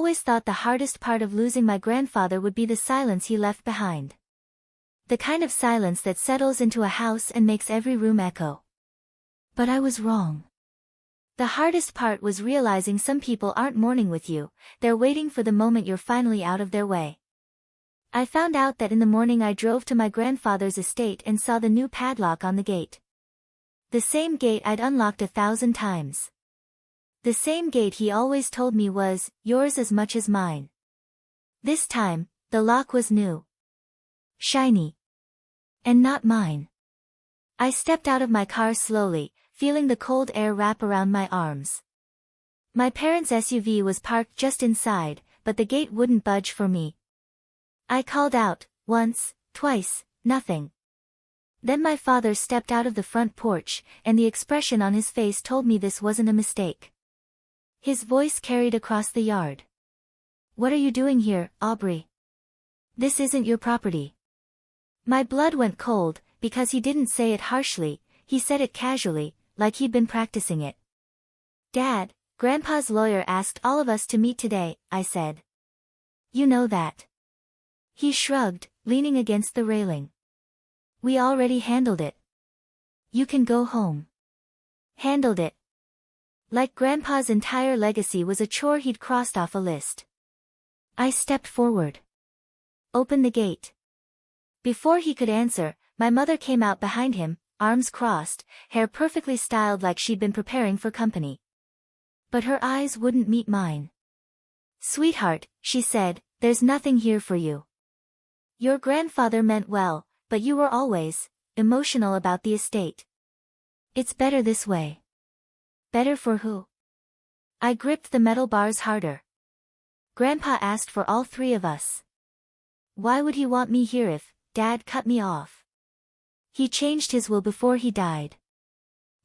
always thought the hardest part of losing my grandfather would be the silence he left behind. The kind of silence that settles into a house and makes every room echo. But I was wrong. The hardest part was realizing some people aren't mourning with you, they're waiting for the moment you're finally out of their way. I found out that in the morning I drove to my grandfather's estate and saw the new padlock on the gate. The same gate I'd unlocked 1,000 times. The same gate he always told me was, yours as much as mine. This time, the lock was new. Shiny. And not mine. I stepped out of my car slowly, feeling the cold air wrap around my arms. My parents' SUV was parked just inside, but the gate wouldn't budge for me. I called out, once, twice, nothing. Then my father stepped out of the front porch, and the expression on his face told me this wasn't a mistake. His voice carried across the yard. What are you doing here, Aubrey? This isn't your property. My blood went cold, because he didn't say it harshly, he said it casually, like he'd been practicing it. Dad, Grandpa's lawyer asked all of us to meet today, I said. You know that. He shrugged, leaning against the railing. We already handled it. You can go home. Handled it. Like Grandpa's entire legacy was a chore he'd crossed off a list. I stepped forward. Open the gate. Before he could answer, my mother came out behind him, arms crossed, hair perfectly styled like she'd been preparing for company. But her eyes wouldn't meet mine. Sweetheart, she said, there's nothing here for you. Your grandfather meant well, but you were always emotional about the estate. It's better this way. Better for who? I gripped the metal bars harder. Grandpa asked for all three of us. Why would he want me here if Dad cut me off? He changed his will before he died.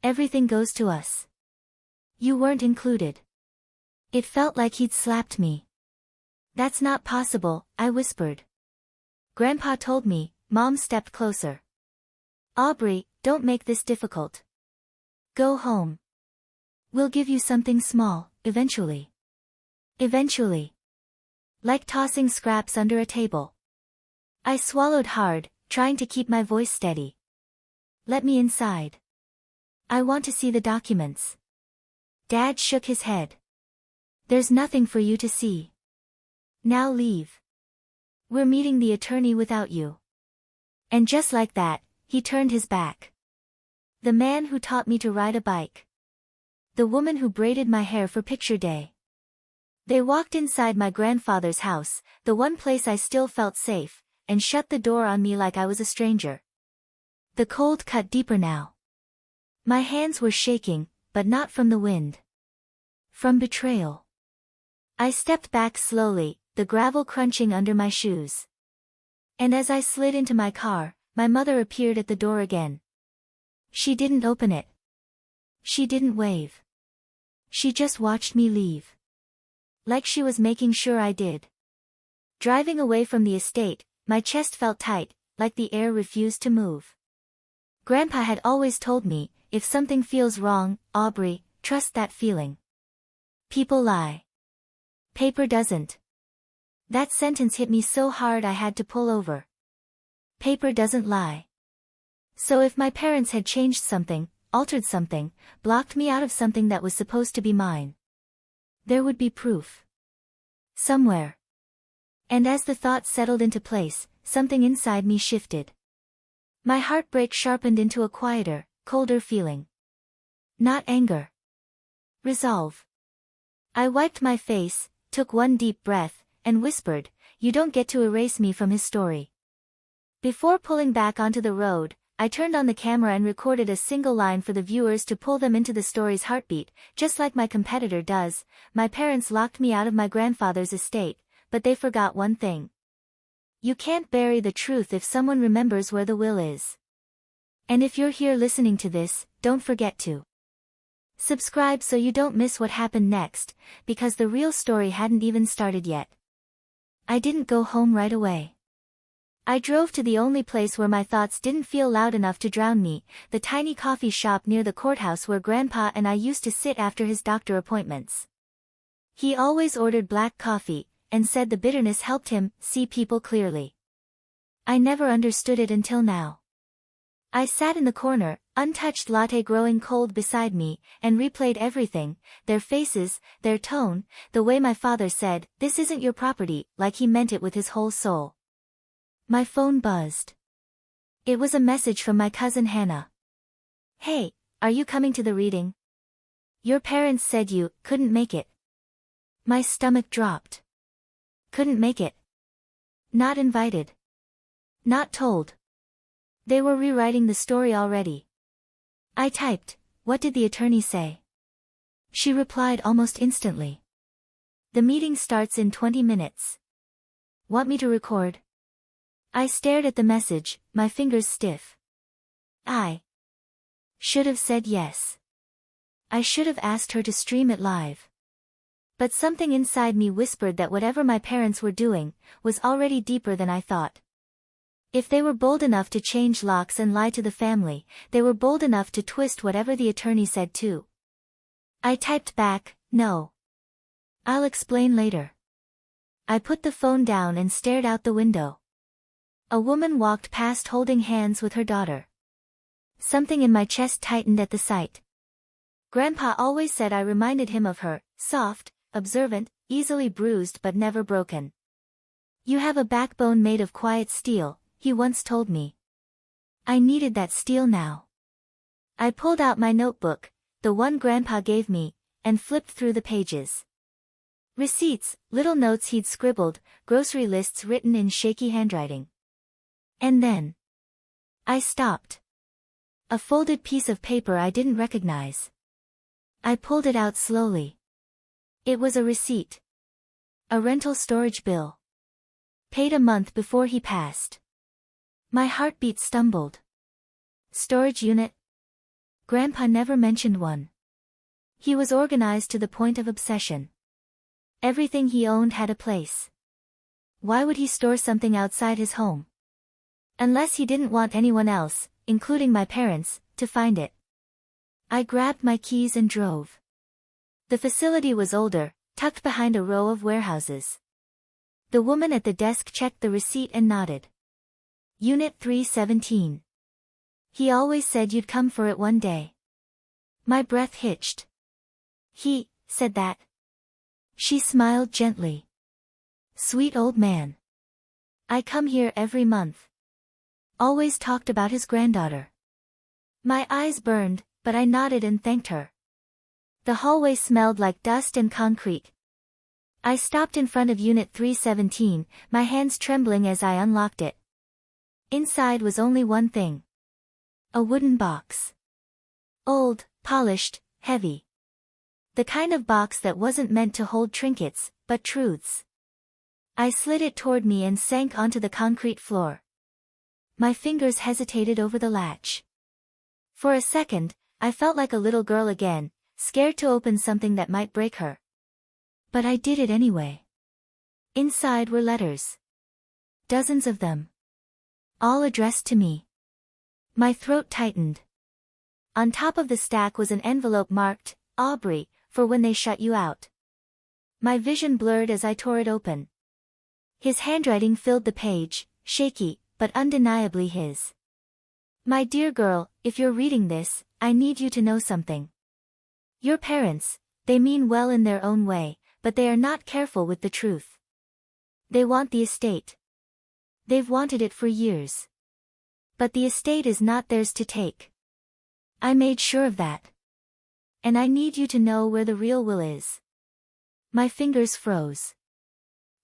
Everything goes to us. You weren't included. It felt like he'd slapped me. That's not possible, I whispered. Grandpa told me. Mom stepped closer. Aubrey, don't make this difficult. Go home. We'll give you something small, eventually. Eventually. Like tossing scraps under a table. I swallowed hard, trying to keep my voice steady. Let me inside. I want to see the documents. Dad shook his head. There's nothing for you to see. Now leave. We're meeting the attorney without you. And just like that, he turned his back. The man who taught me to ride a bike. The woman who braided my hair for picture day. They walked inside my grandfather's house, the one place I still felt safe, and shut the door on me like I was a stranger. The cold cut deeper now. My hands were shaking, but not from the wind. From betrayal. I stepped back slowly, the gravel crunching under my shoes. And as I slid into my car, my mother appeared at the door again. She didn't open it. She didn't wave. She just watched me leave. Like she was making sure I did. Driving away from the estate, my chest felt tight, like the air refused to move. Grandpa had always told me, if something feels wrong, Aubrey, trust that feeling. People lie. Paper doesn't. That sentence hit me so hard I had to pull over. Paper doesn't lie. So if my parents had changed something, altered something, blocked me out of something that was supposed to be mine, there would be proof. Somewhere. And as the thought settled into place, something inside me shifted. My heartbreak sharpened into a quieter, colder feeling. Not anger. Resolve. I wiped my face, took one deep breath, and whispered, you don't get to erase me from his story. Before pulling back onto the road, I turned on the camera and recorded a single line for the viewers to pull them into the story's heartbeat, just like my competitor does. My parents locked me out of my grandfather's estate, but they forgot one thing. You can't bury the truth if someone remembers where the will is. And if you're here listening to this, don't forget to subscribe so you don't miss what happened next, because the real story hadn't even started yet. I didn't go home right away. I drove to the only place where my thoughts didn't feel loud enough to drown me, the tiny coffee shop near the courthouse where Grandpa and I used to sit after his doctor appointments. He always ordered black coffee, and said the bitterness helped him see people clearly. I never understood it until now. I sat in the corner, untouched latte growing cold beside me, and replayed everything, their faces, their tone, the way my father said, "This isn't your property," like he meant it with his whole soul. My phone buzzed. It was a message from my cousin Hannah. "Hey, are you coming to the reading? Your parents said you couldn't make it." My stomach dropped. Couldn't make it. Not invited. Not told. They were rewriting the story already. I typed, "What did the attorney say?" She replied almost instantly. "The meeting starts in 20 minutes. Want me to record?" I stared at the message, my fingers stiff. I should have said yes. I should have asked her to stream it live. But something inside me whispered that whatever my parents were doing was already deeper than I thought. If they were bold enough to change locks and lie to the family, they were bold enough to twist whatever the attorney said too. I typed back, "No. I'll explain later." I put the phone down and stared out the window. A woman walked past holding hands with her daughter. Something in my chest tightened at the sight. Grandpa always said I reminded him of her, soft, observant, easily bruised but never broken. "You have a backbone made of quiet steel," he once told me. I needed that steel now. I pulled out my notebook, the one Grandpa gave me, and flipped through the pages. Receipts, little notes he'd scribbled, grocery lists written in shaky handwriting. And then I stopped. A folded piece of paper I didn't recognize. I pulled it out slowly. It was a receipt. A rental storage bill. Paid a month before he passed. My heartbeat stumbled. Storage unit? Grandpa never mentioned one. He was organized to the point of obsession. Everything he owned had a place. Why would he store something outside his home? Unless he didn't want anyone else, including my parents, to find it. I grabbed my keys and drove. The facility was older, tucked behind a row of warehouses. The woman at the desk checked the receipt and nodded. Unit 317. He always said you'd come for it one day. My breath hitched. He said that. She smiled gently. Sweet old man. I come here every month. Always talked about his granddaughter. My eyes burned, but I nodded and thanked her. The hallway smelled like dust and concrete. I stopped in front of Unit 317, my hands trembling as I unlocked it. Inside was only one thing. A wooden box. Old, polished, heavy. The kind of box that wasn't meant to hold trinkets, but truths. I slid it toward me and sank onto the concrete floor. My fingers hesitated over the latch. For a second, I felt like a little girl again, scared to open something that might break her. But I did it anyway. Inside were letters. Dozens of them. All addressed to me. My throat tightened. On top of the stack was an envelope marked, "Aubrey, for when they shut you out." My vision blurred as I tore it open. His handwriting filled the page, shaky, but undeniably his. "My dear girl, if you're reading this, I need you to know something. Your parents, they mean well in their own way, but they are not careful with the truth. They want the estate. They've wanted it for years. But the estate is not theirs to take. I made sure of that. And I need you to know where the real will is." My fingers froze.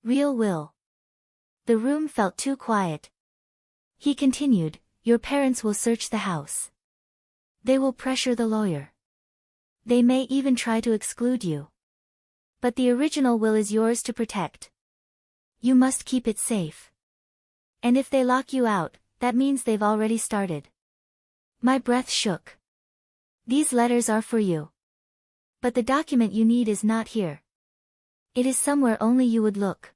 Real will. The room felt too quiet. He continued, "Your parents will search the house. They will pressure the lawyer. They may even try to exclude you. But the original will is yours to protect. You must keep it safe. And if they lock you out, that means they've already started." My breath shook. "These letters are for you. But the document you need is not here. It is somewhere only you would look."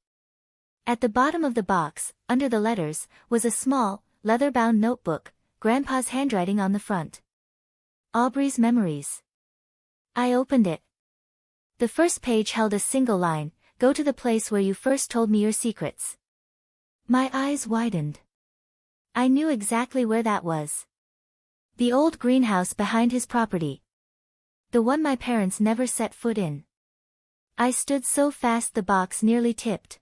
At the bottom of the box, under the letters, was a small, leather-bound notebook, Grandpa's handwriting on the front. Aubrey's memories. I opened it. The first page held a single line, "Go to the place where you first told me your secrets." My eyes widened. I knew exactly where that was. The old greenhouse behind his property. The one my parents never set foot in. I stood so fast the box nearly tipped.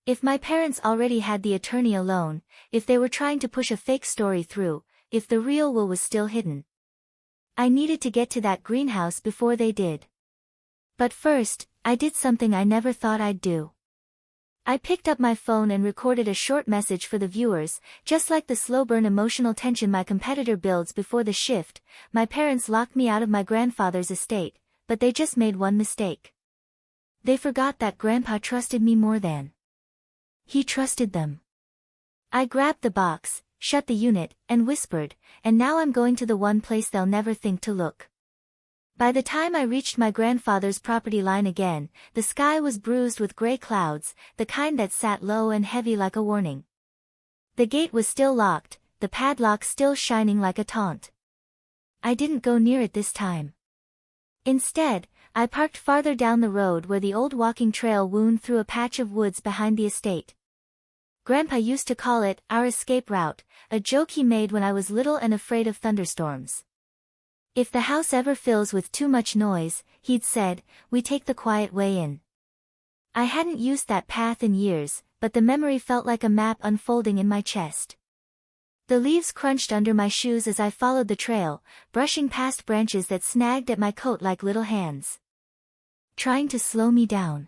If my parents already had the attorney alone, if they were trying to push a fake story through, if the real will was still hidden. I needed to get to that greenhouse before they did. But first, I did something I never thought I'd do. I picked up my phone and recorded a short message for the viewers. Just like the slow burn emotional tension my competitor builds before the shift, my parents locked me out of my grandfather's estate, but they just made one mistake. They forgot that Grandpa trusted me more than he trusted them. I grabbed the box, shut the unit, and whispered, "And now I'm going to the one place they'll never think to look." By the time I reached my grandfather's property line again, the sky was bruised with gray clouds, the kind that sat low and heavy like a warning. The gate was still locked, the padlock still shining like a taunt. I didn't go near it this time. Instead, I parked farther down the road where the old walking trail wound through a patch of woods behind the estate. Grandpa used to call it our escape route, a joke he made when I was little and afraid of thunderstorms. If the house ever fills with too much noise, he'd said, we take the quiet way in. I hadn't used that path in years, but the memory felt like a map unfolding in my chest. The leaves crunched under my shoes as I followed the trail, brushing past branches that snagged at my coat like little hands, trying to slow me down.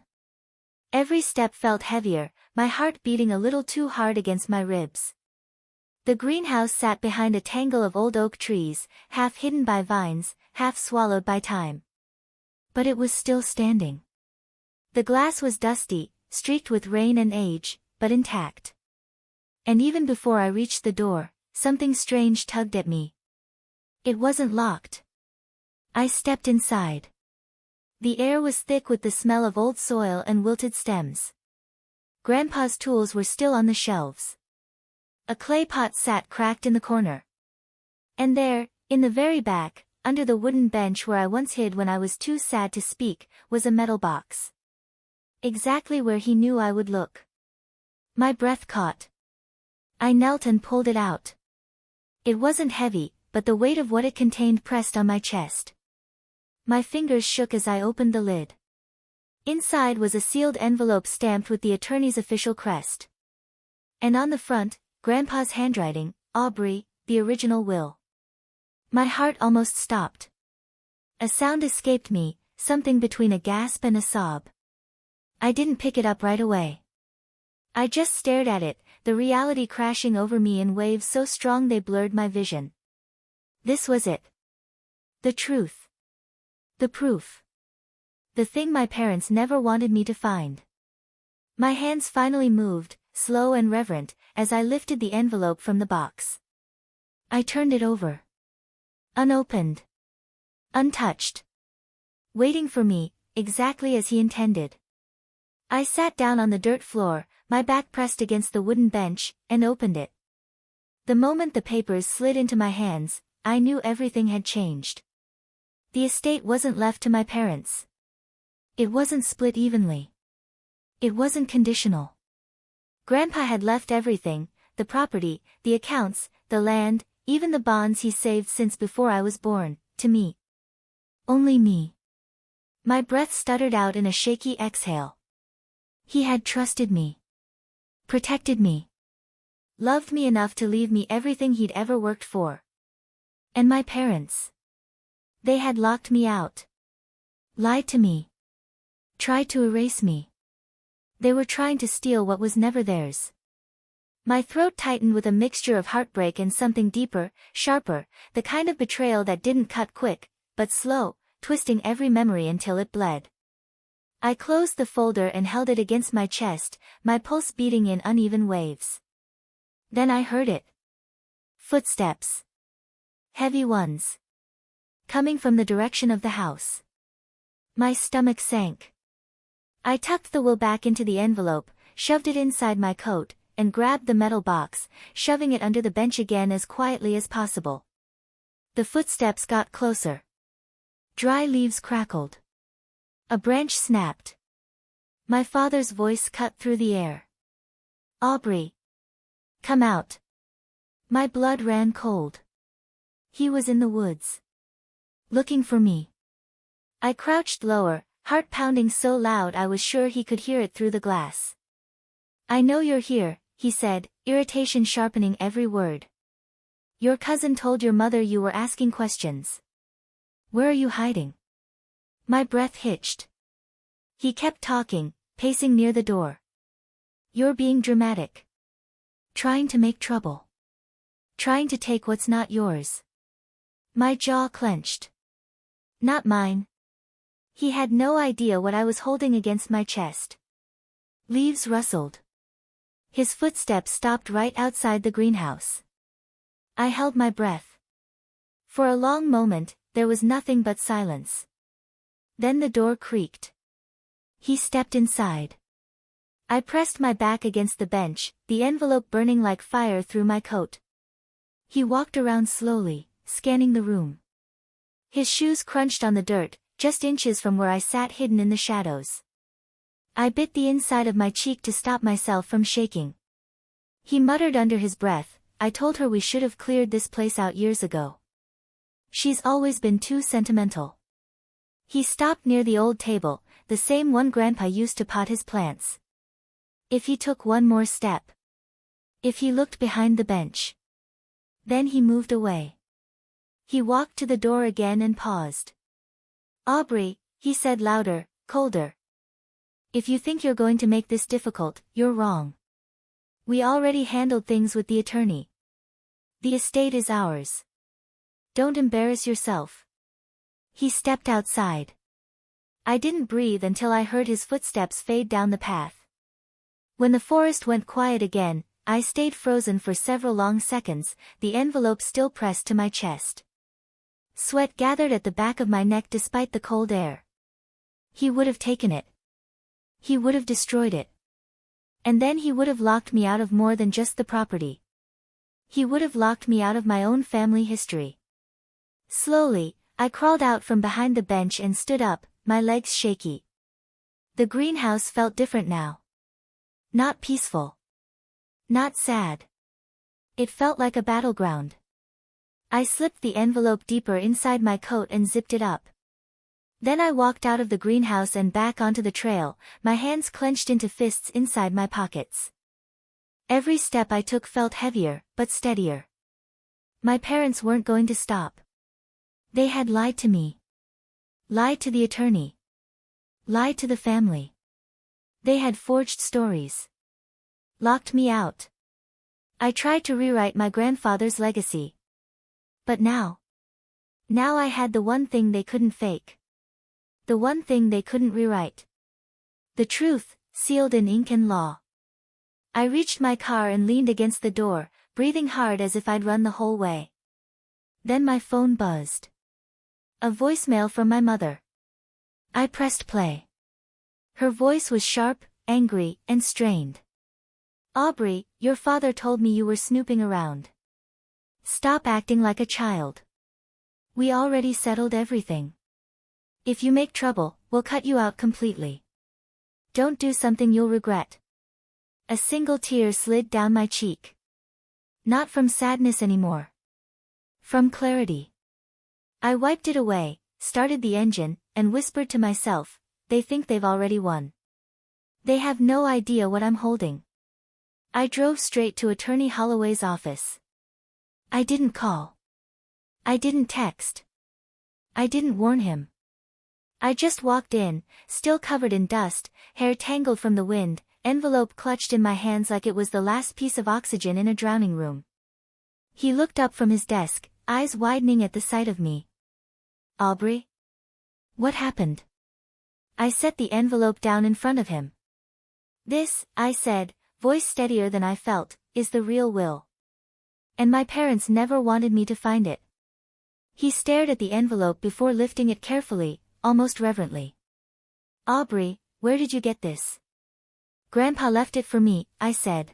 Every step felt heavier, my heart beating a little too hard against my ribs. The greenhouse sat behind a tangle of old oak trees, half hidden by vines, half swallowed by time. But it was still standing. The glass was dusty, streaked with rain and age, but intact. And even before I reached the door, something strange tugged at me. It wasn't locked. I stepped inside. The air was thick with the smell of old soil and wilted stems. Grandpa's tools were still on the shelves. A clay pot sat cracked in the corner. And there, in the very back, under the wooden bench where I once hid when I was too sad to speak, was a metal box. Exactly where he knew I would look. My breath caught. I knelt and pulled it out. It wasn't heavy, but the weight of what it contained pressed on my chest. My fingers shook as I opened the lid. Inside was a sealed envelope stamped with the attorney's official crest. And on the front, Grandpa's handwriting, Aubrey, the original will. My heart almost stopped. A sound escaped me, something between a gasp and a sob. I didn't pick it up right away. I just stared at it, the reality crashing over me in waves so strong they blurred my vision. This was it. The truth. The proof. The thing my parents never wanted me to find. My hands finally moved, slow and reverent, as I lifted the envelope from the box. I turned it over. Unopened. Untouched. Waiting for me, exactly as he intended. I sat down on the dirt floor, my back pressed against the wooden bench, and opened it. The moment the papers slid into my hands, I knew everything had changed. The estate wasn't left to my parents. It wasn't split evenly. It wasn't conditional. Grandpa had left everything, the property, the accounts, the land, even the bonds he saved since before I was born, to me. Only me. My breath stuttered out in a shaky exhale. He had trusted me. Protected me. Loved me enough to leave me everything he'd ever worked for. And my parents. They had locked me out. Lied to me. Tried to erase me. They were trying to steal what was never theirs. My throat tightened with a mixture of heartbreak and something deeper, sharper, the kind of betrayal that didn't cut quick, but slow, twisting every memory until it bled. I closed the folder and held it against my chest, my pulse beating in uneven waves. Then I heard it. Footsteps. Heavy ones. Coming from the direction of the house. My stomach sank. I tucked the will back into the envelope, shoved it inside my coat, and grabbed the metal box, shoving it under the bench again as quietly as possible. The footsteps got closer. Dry leaves crackled. A branch snapped. My father's voice cut through the air. Aubrey. Come out. My blood ran cold. He was in the woods. Looking for me. I crouched lower, heart pounding so loud I was sure he could hear it through the glass. I know you're here, he said, irritation sharpening every word. Your cousin told your mother you were asking questions. Where are you hiding? My breath hitched. He kept talking, pacing near the door. You're being dramatic. Trying to make trouble. Trying to take what's not yours. My jaw clenched. Not mine. He had no idea what I was holding against my chest. Leaves rustled. His footsteps stopped right outside the greenhouse. I held my breath. For a long moment, there was nothing but silence. Then the door creaked. He stepped inside. I pressed my back against the bench, the envelope burning like fire through my coat. He walked around slowly, scanning the room. His shoes crunched on the dirt, just inches from where I sat hidden in the shadows. I bit the inside of my cheek to stop myself from shaking. He muttered under his breath, I told her we should have cleared this place out years ago. She's always been too sentimental. He stopped near the old table, the same one Grandpa used to pot his plants. If he took one more step. If he looked behind the bench. Then he moved away. He walked to the door again and paused. Aubrey, he said louder, colder. If you think you're going to make this difficult, you're wrong. We already handled things with the attorney. The estate is ours. Don't embarrass yourself. He stepped outside. I didn't breathe until I heard his footsteps fade down the path. When the forest went quiet again, I stayed frozen for several long seconds, the envelope still pressed to my chest. Sweat gathered at the back of my neck despite the cold air. He would have taken it. He would have destroyed it. And then he would have locked me out of more than just the property. He would have locked me out of my own family history. Slowly, I crawled out from behind the bench and stood up, my legs shaky. The greenhouse felt different now. Not peaceful. Not sad. It felt like a battleground. I slipped the envelope deeper inside my coat and zipped it up. Then I walked out of the greenhouse and back onto the trail, my hands clenched into fists inside my pockets. Every step I took felt heavier, but steadier. My parents weren't going to stop. They had lied to me. Lied to the attorney. Lied to the family. They had forged stories. Locked me out. I tried to rewrite my grandfather's legacy. But now I had the one thing they couldn't fake. The one thing they couldn't rewrite. The truth, sealed in ink and law. I reached my car and leaned against the door, breathing hard as if I'd run the whole way. Then my phone buzzed. A voicemail from my mother. I pressed play. Her voice was sharp, angry, and strained. Aubrey, your father told me you were snooping around. Stop acting like a child. We already settled everything. If you make trouble, we'll cut you out completely. Don't do something you'll regret. A single tear slid down my cheek. Not from sadness anymore. From clarity. I wiped it away, started the engine, and whispered to myself, they think they've already won. They have no idea what I'm holding. I drove straight to Attorney Holloway's office. I didn't call. I didn't text. I didn't warn him. I just walked in, still covered in dust, hair tangled from the wind, envelope clutched in my hands like it was the last piece of oxygen in a drowning room. He looked up from his desk, eyes widening at the sight of me. Aubrey? What happened? I set the envelope down in front of him. This, I said, voice steadier than I felt, is the real will. And my parents never wanted me to find it. He stared at the envelope before lifting it carefully, almost reverently. Aubrey, where did you get this? Grandpa left it for me, I said.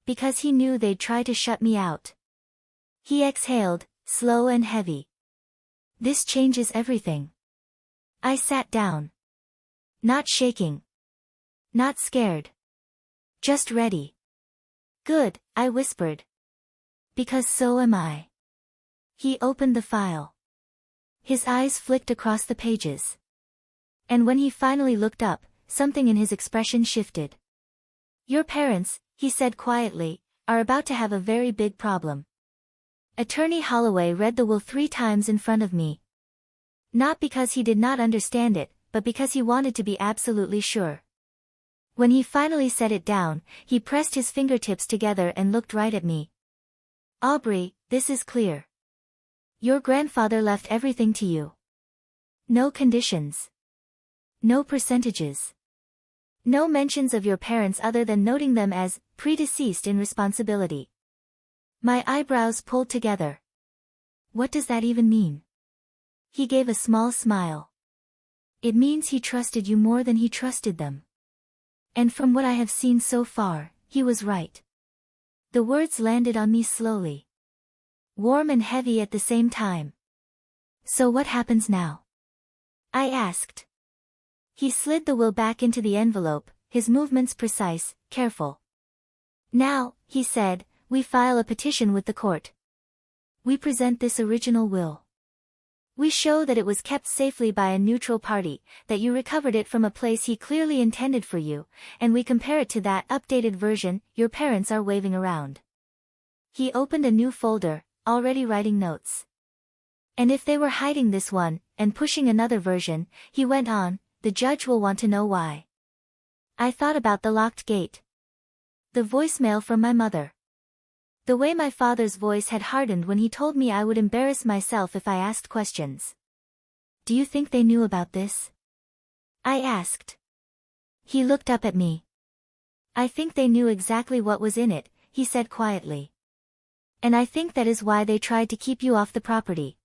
Because he knew they'd try to shut me out. He exhaled, slow and heavy. This changes everything. I sat down. Not shaking. Not scared. Just ready. Good, I whispered. Because so am I. He opened the file. His eyes flicked across the pages. And when he finally looked up, something in his expression shifted. Your parents, he said quietly, are about to have a very big problem. Attorney Holloway read the will 3 times in front of me. Not because he did not understand it, but because he wanted to be absolutely sure. When he finally set it down, he pressed his fingertips together and looked right at me. Aubrey, this is clear. Your grandfather left everything to you. No conditions. No percentages. No mentions of your parents other than noting them as predeceased in responsibility. My eyebrows pulled together. What does that even mean? He gave a small smile. It means he trusted you more than he trusted them. And from what I have seen so far, he was right. The words landed on me slowly. Warm and heavy at the same time. So what happens now? I asked. He slid the will back into the envelope, his movements precise, careful. Now, he said, we file a petition with the court. We present this original will. We show that it was kept safely by a neutral party, that you recovered it from a place he clearly intended for you, and we compare it to that updated version your parents are waving around. He opened a new folder, already writing notes. And if they were hiding this one, and pushing another version, he went on, the judge will want to know why. I thought about the locked gate. The voicemail from my mother. The way my father's voice had hardened when he told me I would embarrass myself if I asked questions. Do you think they knew about this? I asked. He looked up at me. I think they knew exactly what was in it, he said quietly. And I think that is why they tried to keep you off the property.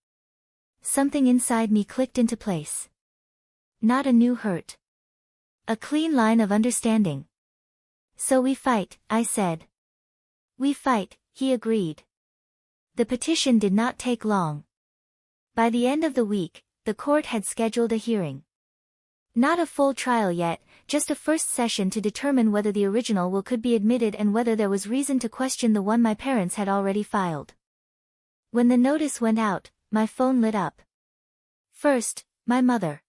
Something inside me clicked into place. Not a new hurt. A clean line of understanding. So we fight, I said. We fight, he agreed. The petition did not take long. By the end of the week, the court had scheduled a hearing. Not a full trial yet, just a first session to determine whether the original will could be admitted and whether there was reason to question the one my parents had already filed. When the notice went out, my phone lit up. First, my mother.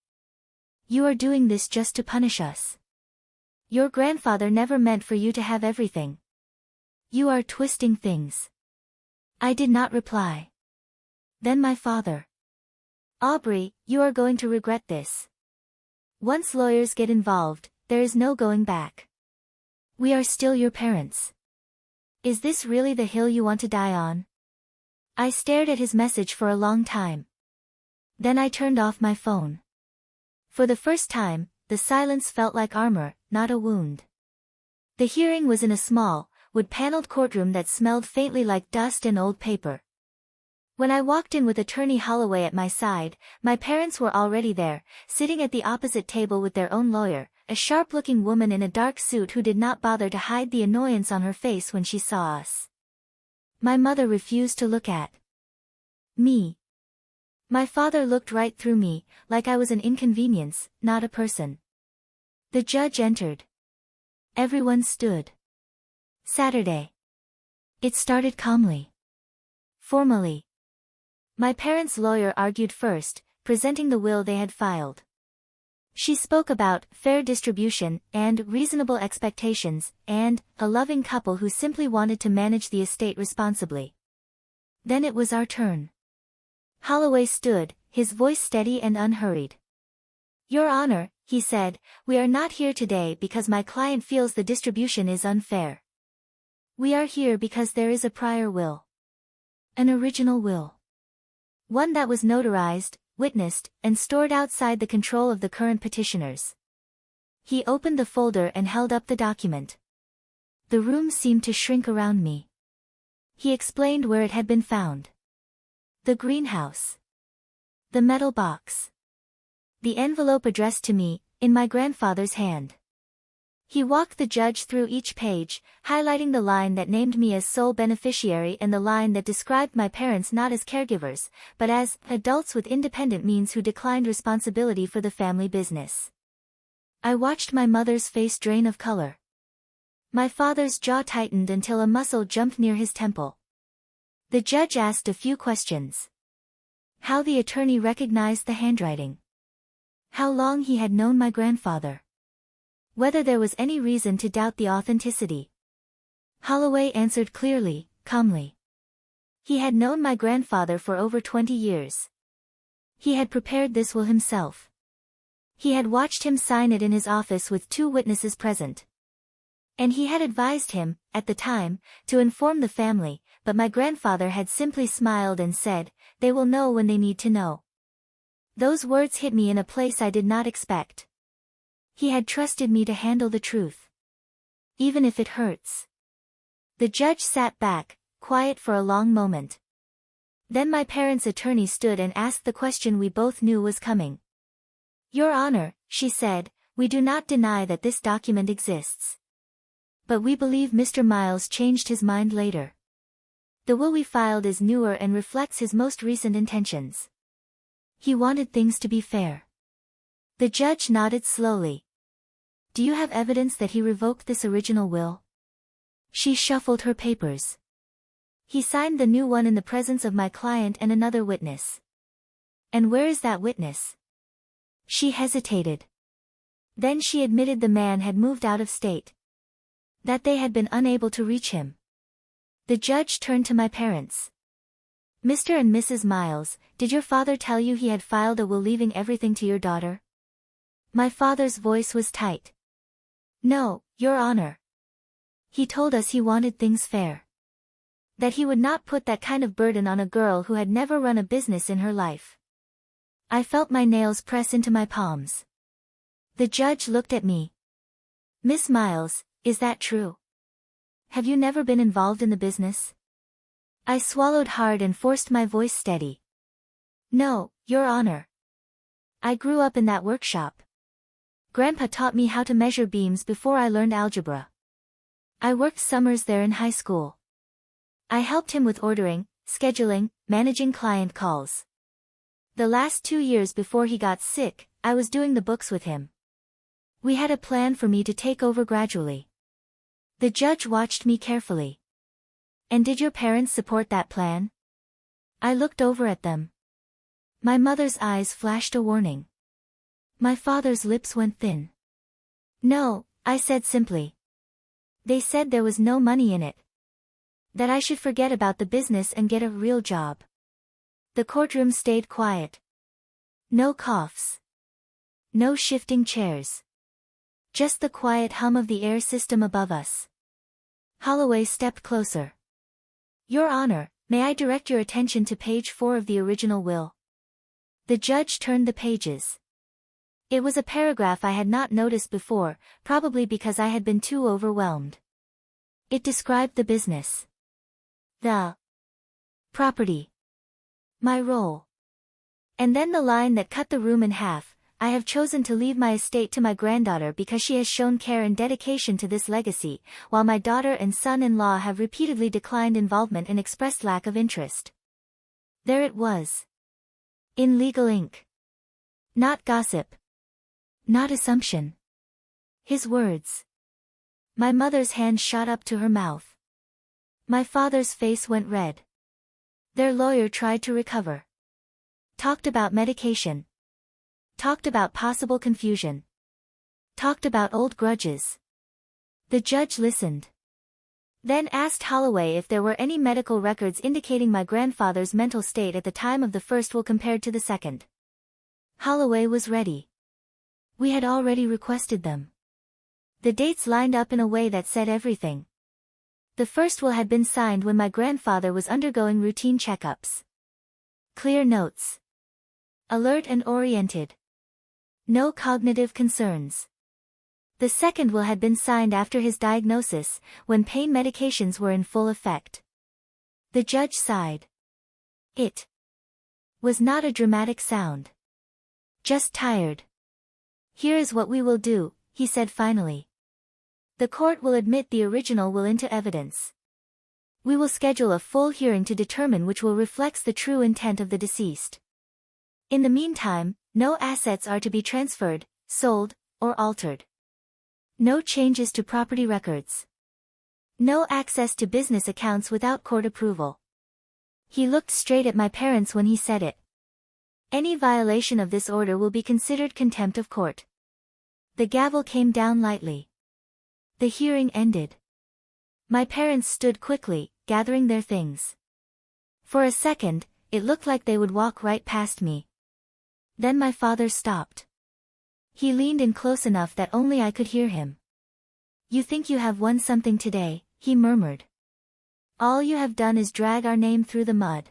You are doing this just to punish us. Your grandfather never meant for you to have everything. You are twisting things. I did not reply. Then my father. Aubrey, you are going to regret this. Once lawyers get involved, there is no going back. We are still your parents. Is this really the hill you want to die on? I stared at his message for a long time. Then I turned off my phone. For the first time, the silence felt like armor, not a wound. The hearing was in a small, wood-paneled courtroom that smelled faintly like dust and old paper. When I walked in with Attorney Holloway at my side, my parents were already there, sitting at the opposite table with their own lawyer, a sharp-looking woman in a dark suit who did not bother to hide the annoyance on her face when she saw us. My mother refused to look at me. My father looked right through me, like I was an inconvenience, not a person. The judge entered. Everyone stood. Saturday. It started calmly. Formally. My parents' lawyer argued first, presenting the will they had filed. She spoke about fair distribution and reasonable expectations and a loving couple who simply wanted to manage the estate responsibly. Then it was our turn. Holloway stood, his voice steady and unhurried. Your Honor, he said, we are not here today because my client feels the distribution is unfair. We are here because there is a prior will. An original will. One that was notarized, witnessed, and stored outside the control of the current petitioners. He opened the folder and held up the document. The room seemed to shrink around me. He explained where it had been found. The greenhouse. The metal box. The envelope addressed to me, in my grandfather's hand. He walked the judge through each page, highlighting the line that named me as sole beneficiary and the line that described my parents not as caregivers, but as adults with independent means who declined responsibility for the family business. I watched my mother's face drain of color. My father's jaw tightened until a muscle jumped near his temple. The judge asked a few questions. How the attorney recognized the handwriting. How long he had known my grandfather. Whether there was any reason to doubt the authenticity. Holloway answered clearly, calmly. He had known my grandfather for over 20 years. He had prepared this will himself. He had watched him sign it in his office with 2 witnesses present. And he had advised him, at the time, to inform the family, but my grandfather had simply smiled and said, "They will know when they need to know." Those words hit me in a place I did not expect. He had trusted me to handle the truth. Even if it hurts. The judge sat back, quiet for a long moment. Then my parents' attorney stood and asked the question we both knew was coming. "Your Honor," she said, "we do not deny that this document exists. But we believe Mr. Miles changed his mind later. The will we filed is newer and reflects his most recent intentions. He wanted things to be fair." The judge nodded slowly. "Do you have evidence that he revoked this original will?" She shuffled her papers. "He signed the new one in the presence of my client and another witness." "And where is that witness?" She hesitated. Then she admitted the man had moved out of state. That they had been unable to reach him. The judge turned to my parents. "Mr. and Mrs. Miles, did your father tell you he had filed a will leaving everything to your daughter?" My father's voice was tight. "No, Your Honor. He told us he wanted things fair. That he would not put that kind of burden on a girl who had never run a business in her life." I felt my nails press into my palms. The judge looked at me. "Miss Miles, is that true? Have you never been involved in the business?" I swallowed hard and forced my voice steady. "No, Your Honor. I grew up in that workshop. Grandpa taught me how to measure beams before I learned algebra. I worked summers there in high school. I helped him with ordering, scheduling, managing client calls. The last 2 years before he got sick, I was doing the books with him. We had a plan for me to take over gradually." The judge watched me carefully. "And did your parents support that plan?" I looked over at them. My mother's eyes flashed a warning. My father's lips went thin. "No," I said simply. "They said there was no money in it. That I should forget about the business and get a real job." The courtroom stayed quiet. No coughs. No shifting chairs. Just the quiet hum of the air system above us. Holloway stepped closer. "Your Honor, may I direct your attention to page 4 of the original will?" The judge turned the pages. It was a paragraph I had not noticed before, probably because I had been too overwhelmed. It described the business. The property. My role. And then the line that cut the room in half: "I have chosen to leave my estate to my granddaughter because she has shown care and dedication to this legacy, while my daughter and son-in-law have repeatedly declined involvement and expressed lack of interest." There it was. In legal ink. Not gossip. Not assumption. His words. My mother's hand shot up to her mouth. My father's face went red. Their lawyer tried to recover. Talked about medication. Talked about possible confusion. Talked about old grudges. The judge listened. Then asked Holloway if there were any medical records indicating my grandfather's mental state at the time of the first will compared to the second. Holloway was ready. We had already requested them. The dates lined up in a way that said everything. The first will had been signed when my grandfather was undergoing routine checkups. Clear notes. Alert and oriented. No cognitive concerns. The second will had been signed after his diagnosis, when pain medications were in full effect. The judge sighed. It was not a dramatic sound. Just tired. "Here is what we will do," he said finally. "The court will admit the original will into evidence. We will schedule a full hearing to determine which will reflects the true intent of the deceased. In the meantime, no assets are to be transferred, sold, or altered. No changes to property records. No access to business accounts without court approval. He looked straight at my parents when he said it. Any violation of this order will be considered contempt of court. The gavel came down lightly. The hearing ended. My parents stood quickly, gathering their things. For a second, it looked like they would walk right past me. Then my father stopped. He leaned in close enough that only I could hear him. "You think you have won something today," he murmured. "All you have done is drag our name through the mud."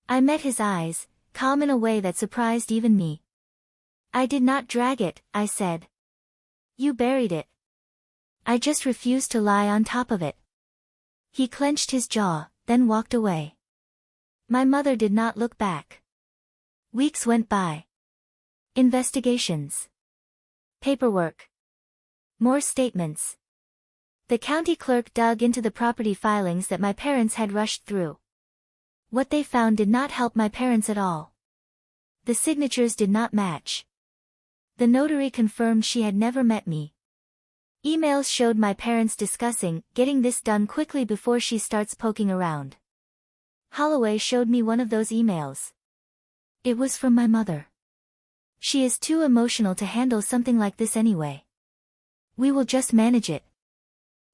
I met his eyes, calm in a way that surprised even me. "I did not drag it," I said. "You buried it." "I just refused to lie on top of it." He clenched his jaw, then walked away. My mother did not look back. Weeks went by. Investigations. Paperwork. More statements. The county clerk dug into the property filings that my parents had rushed through. What they found did not help my parents at all. The signatures did not match. The notary confirmed she had never met me. Emails showed my parents discussing getting this done quickly before she starts poking around. Holloway showed me one of those emails. It was from my mother. "She is too emotional to handle something like this anyway. We will just manage it.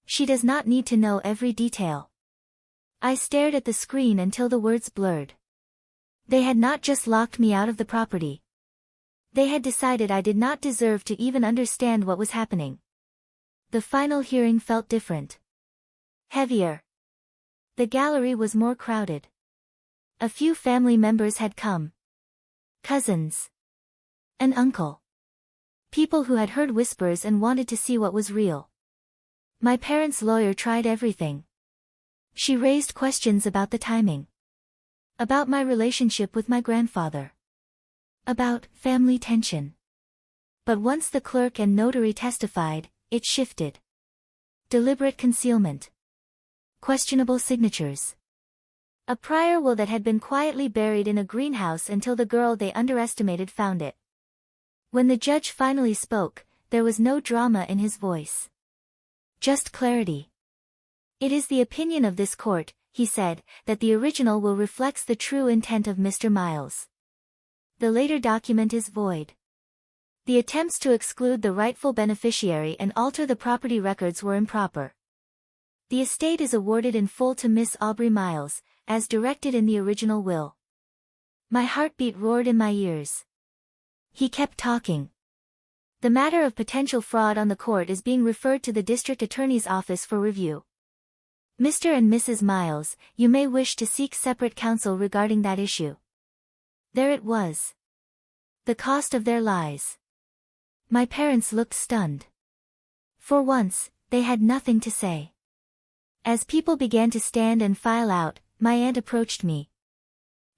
She does not need to know every detail." I stared at the screen until the words blurred. They had not just locked me out of the property. They had decided I did not deserve to even understand what was happening. The final hearing felt different. Heavier. The gallery was more crowded. A few family members had come. Cousins. An uncle. People who had heard whispers and wanted to see what was real. My parents' lawyer tried everything. She raised questions about the timing. About my relationship with my grandfather. About family tension. But once the clerk and notary testified, it shifted. Deliberate concealment. Questionable signatures. A prior will that had been quietly buried in a greenhouse until the girl they underestimated found it. When the judge finally spoke, there was no drama in his voice. Just clarity. "It is the opinion of this court," he said, "that the original will reflects the true intent of Mr. Miles. The later document is void." The attempts to exclude the rightful beneficiary and alter the property records were improper. The estate is awarded in full to Miss Aubrey Miles, as directed in the original will. My heartbeat roared in my ears. He kept talking. "The matter of potential fraud on the court is being referred to the district attorney's office for review. Mr. and Mrs. Miles, you may wish to seek separate counsel regarding that issue." There it was. The cost of their lies. My parents looked stunned. For once, they had nothing to say. As people began to stand and file out, my aunt approached me.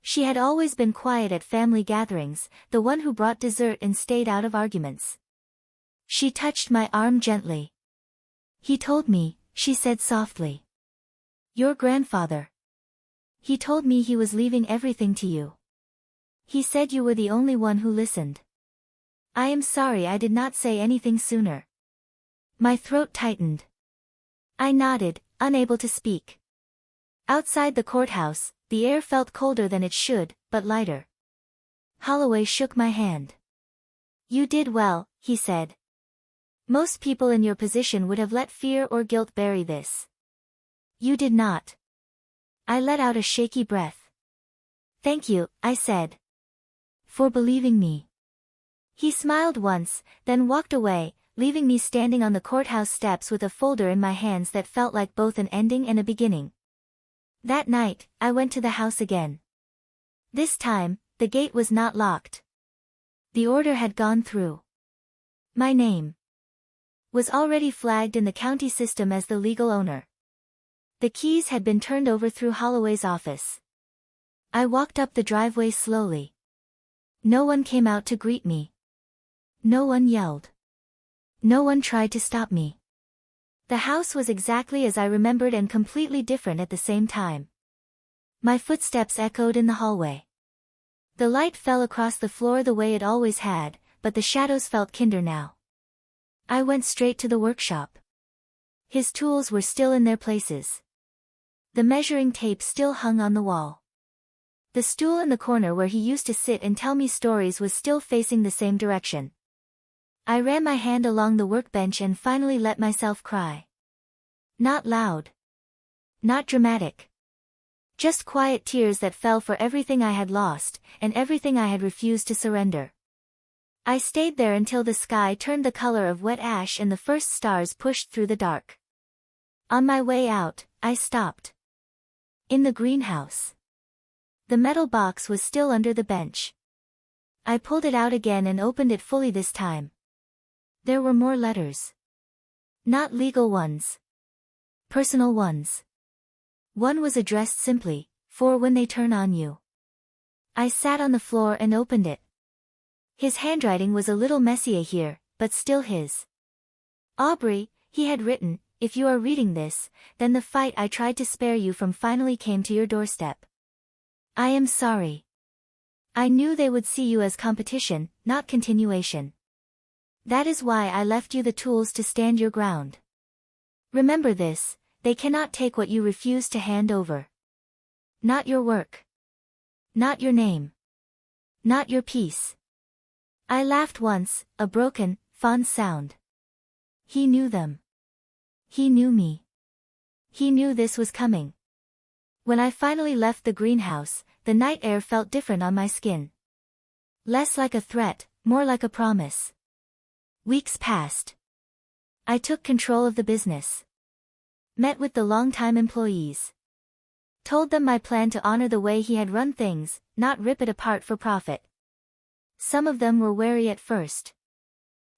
She had always been quiet at family gatherings, the one who brought dessert and stayed out of arguments. She touched my arm gently. "He told me," she said softly. "Your grandfather. He told me he was leaving everything to you. He said you were the only one who listened. I am sorry I did not say anything sooner." My throat tightened. I nodded, unable to speak. Outside the courthouse, the air felt colder than it should, but lighter. Holloway shook my hand. "You did well," he said. "Most people in your position would have let fear or guilt bury this. You did not." I let out a shaky breath. "Thank you," I said. "For believing me." He smiled once, then walked away, leaving me standing on the courthouse steps with a folder in my hands that felt like both an ending and a beginning. That night, I went to the house again. This time, the gate was not locked. The order had gone through. My name was already flagged in the county system as the legal owner. The keys had been turned over through Holloway's office. I walked up the driveway slowly. No one came out to greet me. No one yelled. No one tried to stop me. The house was exactly as I remembered and completely different at the same time. My footsteps echoed in the hallway. The light fell across the floor the way it always had, but the shadows felt kinder now. I went straight to the workshop. His tools were still in their places. The measuring tape still hung on the wall. The stool in the corner where he used to sit and tell me stories was still facing the same direction. I ran my hand along the workbench and finally let myself cry. Not loud. Not dramatic. Just quiet tears that fell for everything I had lost, and everything I had refused to surrender. I stayed there until the sky turned the color of wet ash and the first stars pushed through the dark. On my way out, I stopped. In the greenhouse. The metal box was still under the bench. I pulled it out again and opened it fully this time. There were more letters. Not legal ones. Personal ones. One was addressed simply, "For when they turn on you." I sat on the floor and opened it. His handwriting was a little messy here, but still his. "Aubrey," he had written, "if you are reading this, then the fight I tried to spare you from finally came to your doorstep. I am sorry. I knew they would see you as competition, not continuation. That is why I left you the tools to stand your ground. Remember this, they cannot take what you refuse to hand over. Not your work. Not your name. Not your peace." I laughed once, a broken, fond sound. He knew them. He knew me. He knew this was coming. When I finally left the greenhouse, the night air felt different on my skin. Less like a threat, more like a promise. Weeks passed. I took control of the business. Met with the longtime employees. Told them my plan to honor the way he had run things, not rip it apart for profit. Some of them were wary at first.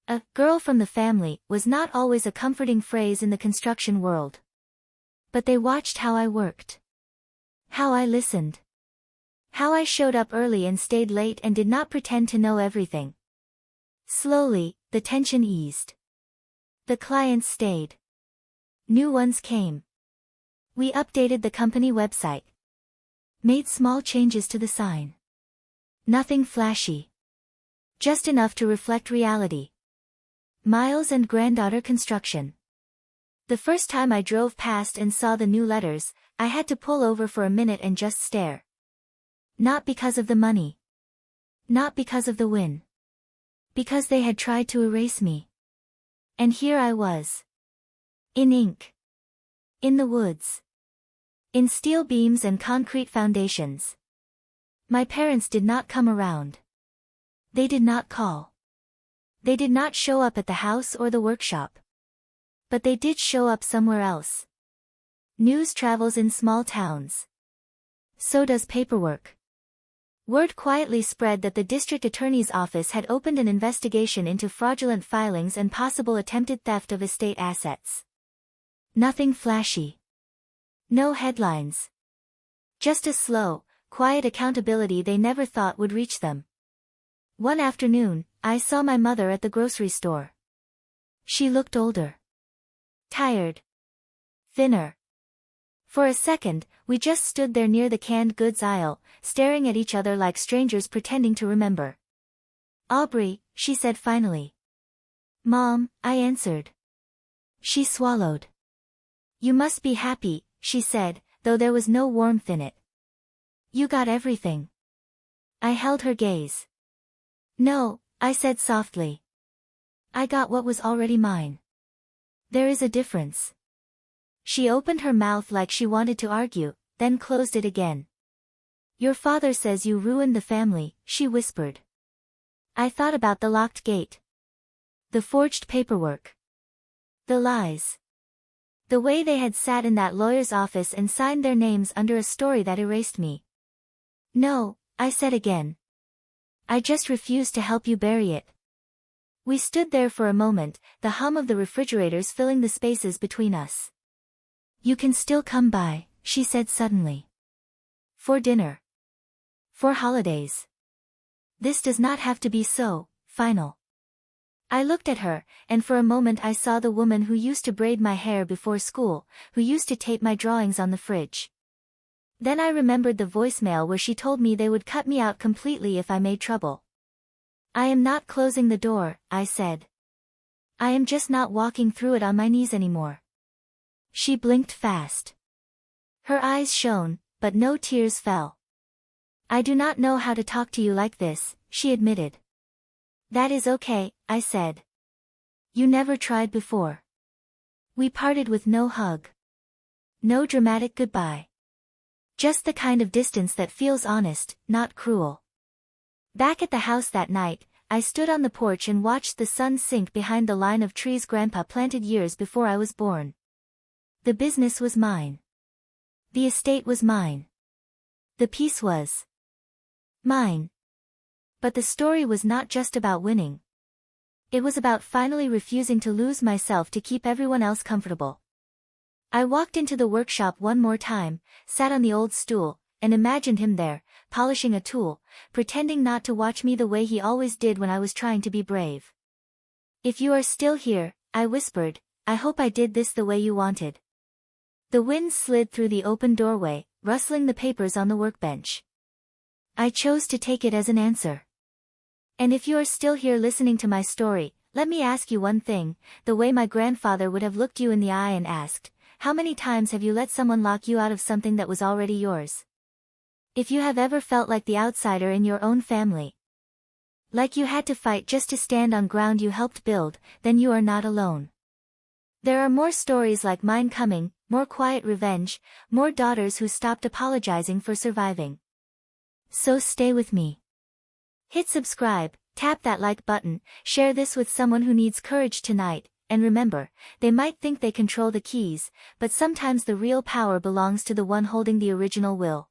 A girl from the family was not always a comforting phrase in the construction world. But they watched how I worked. How I listened. How I showed up early and stayed late and did not pretend to know everything. Slowly, the tension eased. The clients stayed. New ones came. We updated the company website. Made small changes to the sign. Nothing flashy. Just enough to reflect reality. Miles and Granddaughter Construction. The first time I drove past and saw the new letters, I had to pull over for a minute and just stare. Not because of the money. Not because of the win. Because they had tried to erase me. And here I was. In ink. In the woods. In steel beams and concrete foundations. My parents did not come around. They did not call. They did not show up at the house or the workshop. But they did show up somewhere else. News travels in small towns. So does paperwork. Word quietly spread that the district attorney's office had opened an investigation into fraudulent filings and possible attempted theft of estate assets. Nothing flashy. No headlines. Just a slow, quiet accountability they never thought would reach them. One afternoon, I saw my mother at the grocery store. She looked older. Tired. Thinner. For a second, we just stood there near the canned goods aisle, staring at each other like strangers pretending to remember. "Aubrey," she said finally. "Mom," I answered. She swallowed. "You must be happy," she said, though there was no warmth in it. "You got everything." I held her gaze. "No," I said softly. "I got what was already mine. There is a difference." She opened her mouth like she wanted to argue, then closed it again. "Your father says you ruined the family," she whispered. I thought about the locked gate. The forged paperwork. The lies. The way they had sat in that lawyer's office and signed their names under a story that erased me. "No," I said again. "I just refuse to help you bury it." We stood there for a moment, the hum of the refrigerators filling the spaces between us. "You can still come by," she said suddenly. "For dinner. For holidays. This does not have to be so final." I looked at her, and for a moment I saw the woman who used to braid my hair before school, who used to tape my drawings on the fridge. Then I remembered the voicemail where she told me they would cut me out completely if I made trouble. "I am not closing the door," I said. I am just not walking through it on my knees anymore. She blinked fast. Her eyes shone, but no tears fell. I do not know how to talk to you like this, she admitted. That is okay, I said. You never tried before. We parted with no hug. No dramatic goodbye. Just the kind of distance that feels honest, not cruel. Back at the house that night, I stood on the porch and watched the sun sink behind the line of trees Grandpa planted years before I was born. The business was mine. The estate was mine. The peace was mine. But the story was not just about winning. It was about finally refusing to lose myself to keep everyone else comfortable. I walked into the workshop one more time, sat on the old stool, and imagined him there, polishing a tool, pretending not to watch me the way he always did when I was trying to be brave. If you are still here, I whispered, I hope I did this the way you wanted. The wind slid through the open doorway, rustling the papers on the workbench. I chose to take it as an answer. And if you are still here listening to my story, let me ask you one thing, the way my grandfather would have looked you in the eye and asked, how many times have you let someone lock you out of something that was already yours? If you have ever felt like the outsider in your own family, like you had to fight just to stand on ground you helped build, then you are not alone. There are more stories like mine coming, more quiet revenge, more daughters who stopped apologizing for surviving. So stay with me. Hit subscribe, tap that like button, share this with someone who needs courage tonight, and remember, they might think they control the keys, but sometimes the real power belongs to the one holding the original will.